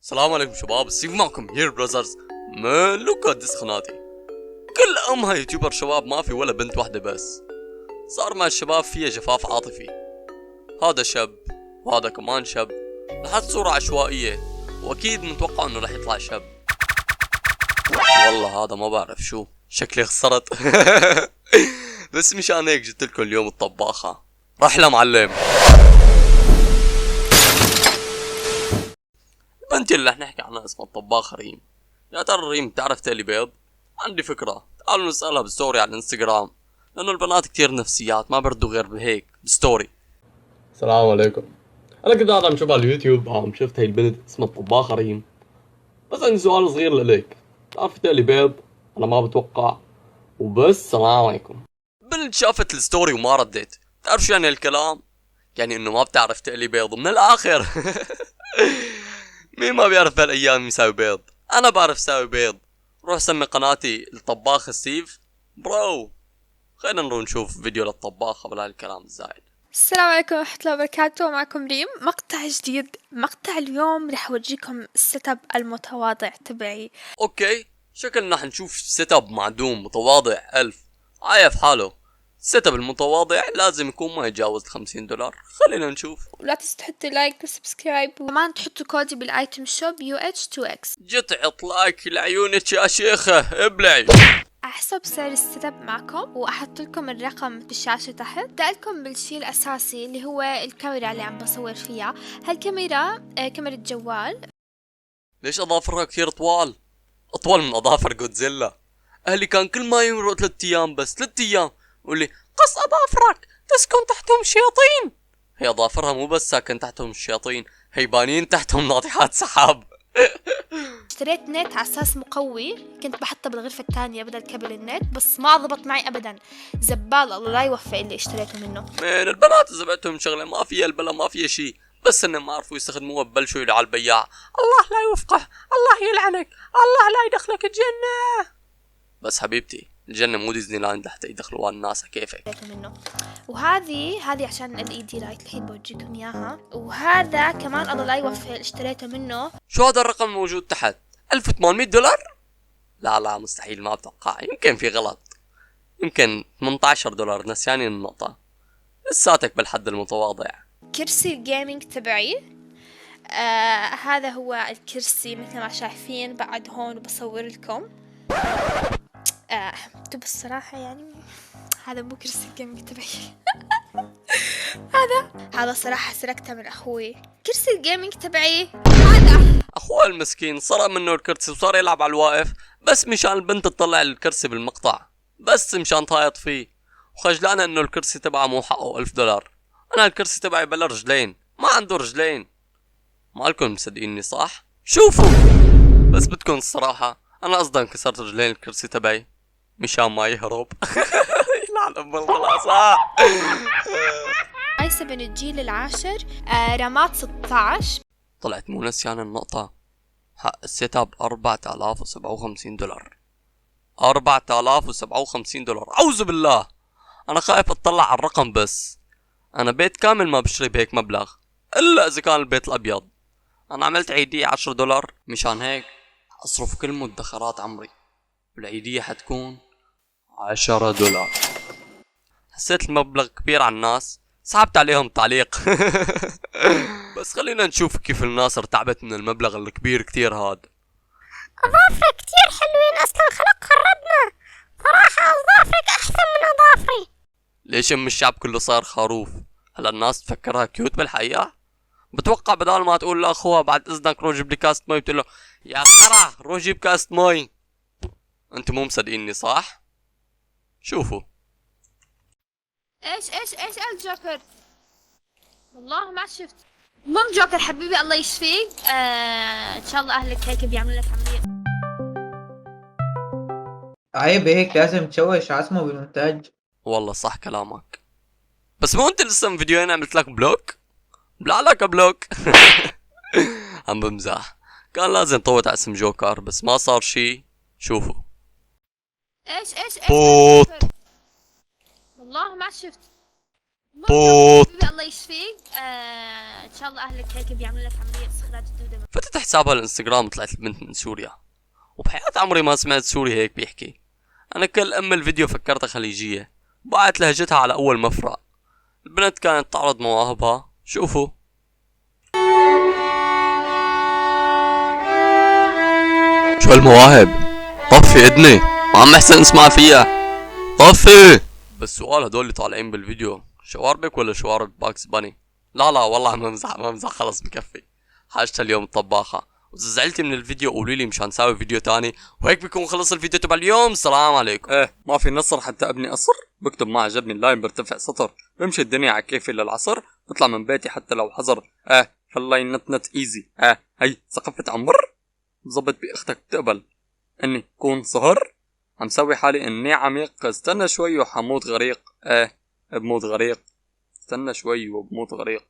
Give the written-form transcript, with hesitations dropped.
السلام عليكم شباب، ستيف معكم هير براذرز من لوكا ديس قناتي. كل امها يوتيوبر شباب، ما في ولا بنت واحدة بس. صار مع الشباب فيها جفاف عاطفي، هذا شاب وهذا كمان شاب، لحد صورة عشوائية، واكيد متوقع انه رح يطلع شاب. والله هذا ما بعرف شو، شكلي خسرت. بس مشان هيك جبت لكم اليوم الطباخة. رحلة معلم. البنت اللي رح نحكي عنها اسمها الطباخة ريم. يا ترى ريم بتعرف تقلي بيض؟ عندي فكرة، تعالوا نسألها بستوري على الانستغرام، لأنه البنات كتير نفسيات ما بردوا غير بهيك بستوري. السلام عليكم. أنا كنت قاعد عم شوف على اليوتيوب، شفت هاي البنت اسمها الطباخة ريم. بس عندي سؤال صغير لإلك، بتعرفي تقلي بيض؟ أنا ما بتوقع. وبس سلام عليكم. بنت شافت الستوري وما ردت. تعرف شو يعني الكلام؟ يعني إنه ما بتعرف تقلي بيض من الآخر. مين ما بيعرف بهالايام يساوي بيض؟ انا بعرف ساوي بيض. روح سمي قناتي الطباخ ستيف برو. خلينا نروح نشوف فيديو للطباخة بلا الكلام الزايد. السلام عليكم ورحمة الله وبركاته، معكم ريم. مقطع جديد. مقطع اليوم رح أورجيكم السيت اب المتواضع تبعي. اوكي، شكلنا حنشوف سيت اب معدوم متواضع الف عايف حاله. السيت اب المتواضع لازم يكون ما يتجاوز $50. خلينا نشوف. ولا تنسوا تحطوا لايك وسبسكرايب، وكمان تحطوا كودي بالايتم شوب UH2X. جت عط لايك لعيونك يا شيخة، ابلعي. احسب سعر السيت اب معكم واحط لكم الرقم بالشاشة تحت. بدأ لكم بالشيء الاساسي اللي هو الكاميرا اللي عم بصور فيها. هالكاميرا كاميرا جوال. ليش اظافرها كثير طوال؟ اطول من اظافر جودزيلا. اهلي كان كل ما يمرق 3 ايام، بس 3 ايام قولي قص اظافرك تسكن تحتهم الشياطين. هي اظافرها مو بس ساكن تحتهم الشياطين، هي بانين تحتهم ناطحات سحاب. اشتريت نت على اساس مقوي، كنت بحطه بالغرفة الثانية بدل كابل النت، بس ما ضبط معي ابدا. زبال الله لا يوفق اللي اشتريته منه. من البنات اذا بعتهم شغله ما فيها البلا ما فيها شيء، بس انهم ما عرفوا يستخدموها ببلشوا يلعوا على البياع. الله لا يوفقه، الله يلعنك، الله لا يدخلك الجنة. بس حبيبتي الجنة مو ديزني لاند لحتى يدخلوها الناس كيفك. منه. وهذه عشان LED لايت الحين بورجيكم اياها. وهذا كمان الله لا يوفق اشتريته منه. شو هذا الرقم الموجود تحت؟ $1800؟ لا مستحيل، ما بتوقع، يمكن في غلط، يمكن $18 نسياني النقطة. لساتك بالحد المتواضع. كرسي الجيمنج تبعي. هذا هو الكرسي مثل ما شايفين، بعد هون بصور لكم. بالصراحة يعني هذا مو كرسي الجيمنج تبعي. هذا صراحة سرقته من أخوي. كرسي الجيمنج تبعي هذا. أخوه المسكين سرق منه الكرسي وصار يلعب على الواقف، بس مشان البنت تطلع الكرسي بالمقطع، بس مشان تهايط فيه، وخجلانة إنه الكرسي تبعه مو حقه $1000. أنا الكرسي تبعي بلا رجلين، ما عنده رجلين. مالكم مصدقيني صح؟ شوفوا بس بدكم الصراحة، أنا أصلا كسرت رجلين الكرسي تبعي مشان ما يهرب. يلعن بالخلاص. i7 الجيل العاشر. رامات 16. طلعت مو نسيان النقطة. حق السيت اب $4057. $4057، أعوذ بالله. أنا خايف أطلع على الرقم، بس أنا بيت كامل ما بشتري بهيك مبلغ، إلا إذا كان البيت الأبيض. أنا عملت عيدية $10، مشان هيك أصرف كل مدخرات عمري، والعيدية حتكون $10. حسيت المبلغ كبير على الناس، سحبت عليهم تعليق. بس خلينا نشوف كيف الناس ارتعبت من المبلغ الكبير كتير هاد. أظافرك كتير حلوين، أصلا خلق خربنا. صراحة أظافرك أحسن من أظافري. ليش الشعب كله صار خروف؟ هلا الناس تفكرها كيوت بالحقيقة؟ بتوقع بدال ما تقول لأخوها بعد إذنك روح جيب لي كاسة مي، بتقول له يا خرا روح جيب كاسة مي. أنتم مو مصدقيني صح؟ شوفوا. ايش الجوكر؟ والله ما شفت. المهم جوكر حبيبي الله يشفيك. ان شاء الله اهلك هيك بيعملوا لك عملية. عيب هيك، لازم تشوش عزمه بالمونتاج. والله صح كلامك، بس مو أنت لسه من فيديوين عملت لك بلوك؟ بلا لك بلوك. عم بمزح، كان لازم طوت على اسم جوكر بس ما صار شي. شوفوا. ايش بوط. والله ما شفت. بوط. الله يشفيك. ان شاء الله اهلك هيك بيعملوا لك عمليه استخراج الدوده. فتحت حسابها الانستغرام طلعت البنت من سوريا، وبحياة عمري ما سمعت سوري هيك بيحكي. انا كل الفيديو فكرتها خليجية، وبعت لهجتها على اول مفرق. البنت كانت تعرض مواهبها، شوفوا. شو المواهب؟ طفي اذني، ما عم احسن اسمع فيها، طفي. بس سؤال، هدول اللي طالعين بالفيديو شواربك ولا شوارب باكس باني؟ لا والله ما امزح خلص بكفي. حاجتها اليوم الطباخة، واذا زعلتي من الفيديو قولي لي مشان نساوي فيديو تاني، وهيك بيكون خلص الفيديو تبع اليوم. السلام عليكم. ما في نصر حتى ابني قصر، بكتب ما عجبني اللاين برتفع سطر، بمشي الدنيا على كيفي للعصر، بطلع من بيتي حتى لو حظر. خلي نت ايزي. هي ثقافة عمر، بظبط باختك بتقبل اني كون صهر، عم سوي حالي اني عميق، استنى شوي وحموت غريق. بموت غريق، استنى شوي وبموت غريق.